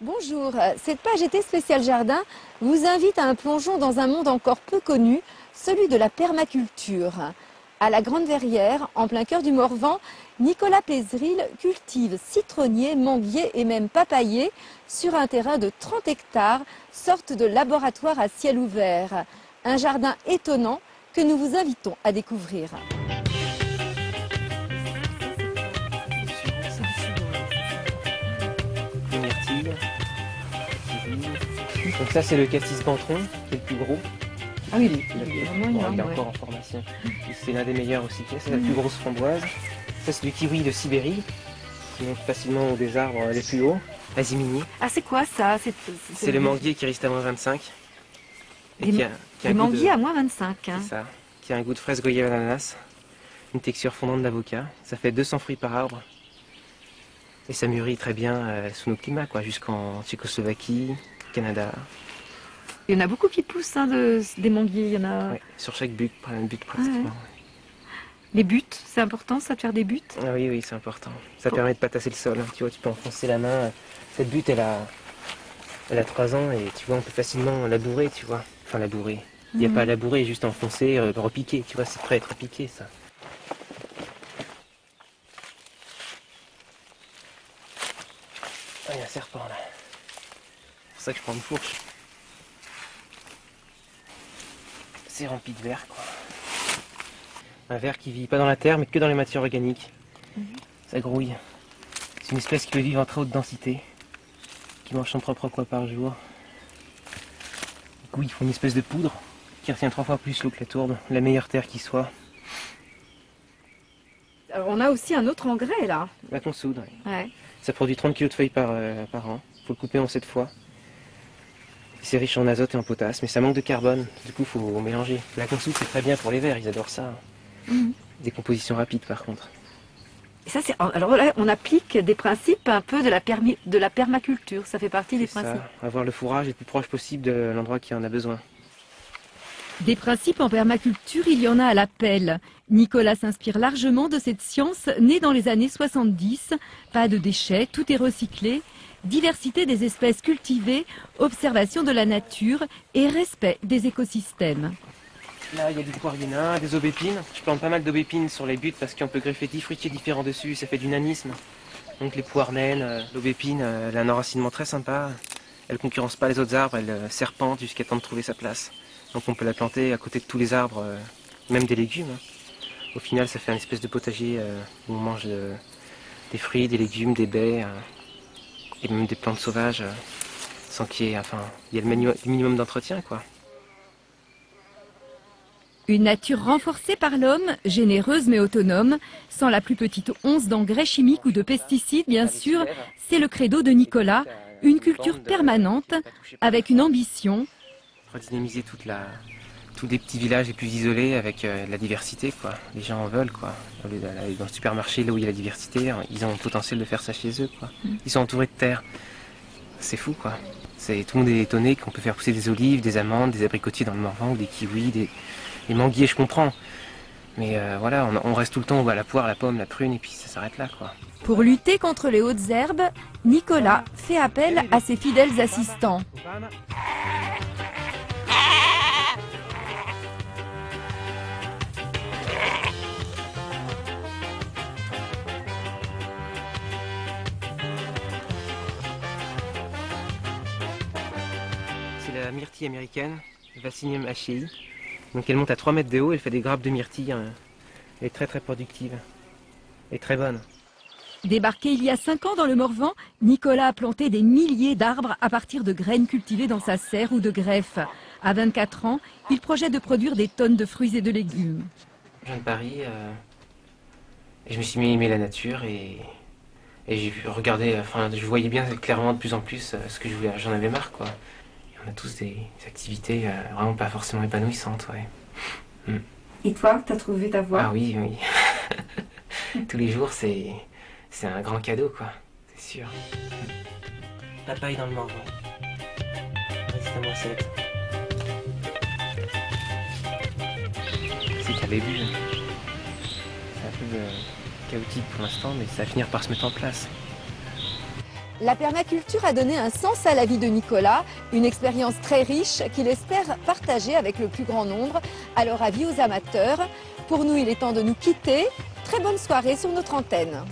Bonjour, cette page été spéciale jardin vous invite à un plongeon dans un monde encore peu connu, celui de la permaculture. À la Grande Verrière, en plein cœur du Morvan, Nicolas Pézeril cultive citronniers, manguiers et même papayers sur un terrain de 30 hectares, sorte de laboratoire à ciel ouvert. Un jardin étonnant que nous vous invitons à découvrir. Donc ça c'est le cassis Bantron, qui est le plus gros. Ah oui, il est vraiment énorme. Il est encore en formation. C'est l'un des meilleurs aussi. C'est la plus grosse framboise. Ça c'est du kiwi de Sibérie, qui monte facilement des arbres les plus hauts. Azimini. Ah c'est quoi ça? C'est le manguier qui reste à moins 25. Et qui a des manguiers à moins 25. Hein. C'est ça. Qui a un goût de fraise goyave ananas. Une texture fondante d'avocat. Ça fait 200 fruits par arbre. Et ça mûrit très bien sous nos climats, quoi, jusqu'en Tchécoslovaquie, Canada. Il y en a beaucoup qui poussent hein, des manguiers. Il y en a... Ouais, sur chaque butte pratiquement. Ouais. Les buttes, c'est important ça de faire des buttes? Ah oui, oui, c'est important. Ça permet de pas tasser le sol. Hein. Tu vois, tu peux enfoncer la main. Cette butte, elle a 3 ans et tu vois, on peut facilement la bourrer, tu vois. Enfin, la bourrer. Il n'y a pas à la bourrer, juste enfoncer, repiquer. Tu vois, c'est prêt à être piqué, ça. Ah, il y a un serpent là. C'est pour ça que je prends une fourche. C'est rempli de verre, quoi. Un ver qui vit pas dans la terre, mais que dans les matières organiques. Ça grouille. C'est une espèce qui peut vivre en très haute densité, qui mange son propre poids par jour. Du coup, ils font une espèce de poudre qui retient 3 fois plus l'eau que la tourbe, la meilleure terre qui soit. Alors, on a aussi un autre engrais là. La consoude, ouais. Ouais. Ça produit 30 kg de feuilles par an. Il faut le couper en 7 fois. C'est riche en azote et en potasse, mais ça manque de carbone. Du coup, il faut mélanger. La consoude, c'est très bien pour les vers, ils adorent ça. Décomposition rapide, par contre. Et ça, alors là, on applique des principes un peu de la permaculture. Ça fait partie des principes. Ça, avoir le fourrage le plus proche possible de l'endroit qui en a besoin. Des principes en permaculture, il y en a à la pelle. Nicolas s'inspire largement de cette science née dans les années 70. Pas de déchets, tout est recyclé. Diversité des espèces cultivées, observation de la nature et respect des écosystèmes. Là, il y a du poirier nain, des aubépines. Je plante pas mal d'aubépines sur les buttes parce qu'on peut greffer 10 fruitiers différents dessus, ça fait du nanisme. Donc les poires naines, l'aubépine, elle a un enracinement très sympa. Elle concurrence pas les autres arbres, elle serpente jusqu'à temps de trouver sa place. Donc on peut la planter à côté de tous les arbres, même des légumes. Au final, ça fait un espèce de potager où on mange des fruits, des légumes, des baies et même des plantes sauvages, sans qu'il y ait, il y a le minimum d'entretien, quoi. Une nature renforcée par l'homme, généreuse mais autonome, sans la plus petite once d'engrais chimiques ou de pesticides, bien sûr, c'est le credo de Nicolas, une culture permanente, avec une ambition. Redynamiser tous les petits villages les plus isolés avec la diversité, quoi. Les gens en veulent, quoi. Au lieu d'aller dans le supermarché, là où il y a la diversité, ils ont le potentiel de faire ça chez eux, quoi. Ils sont entourés de terre. C'est fou, quoi. Tout le monde est étonné qu'on peut faire pousser des olives, des amandes, des abricotiers dans le Morvan, ou des kiwis, des manguiers, je comprends. Mais voilà, on reste tout le temps à la poire, la pomme, la prune, et puis ça s'arrête là, quoi. Pour lutter contre les hautes herbes, Nicolas fait appel à ses fidèles assistants. C'est la myrtille américaine, Vaccinium hachei. Donc elle monte à 3 mètres de haut, elle fait des grappes de myrtille. Elle est très très productive et très bonne. Débarqué il y a 5 ans dans le Morvan, Nicolas a planté des milliers d'arbres à partir de graines cultivées dans sa serre ou de greffes. À 24 ans, il projette de produire des tonnes de fruits et de légumes. Je viens de Paris et je me suis mis à aimer la nature et j'ai regardé, je voyais bien clairement de plus en plus ce que je voulais. J'en avais marre, quoi. On a tous des activités vraiment pas forcément épanouissantes, ouais. Et toi, t'as trouvé ta voie? Ah oui, oui. Tous les jours, c'est un grand cadeau, quoi. C'est sûr. Papaye dans le Morvan. Résiste à moins 7. C'est qu'avait bu. C'est un peu chaotique pour l'instant, mais ça va finir par se mettre en place. La permaculture a donné un sens à la vie de Nicolas, une expérience très riche qu'il espère partager avec le plus grand nombre. Alors avis aux amateurs, pour nous il est temps de nous quitter. Très bonne soirée sur notre antenne.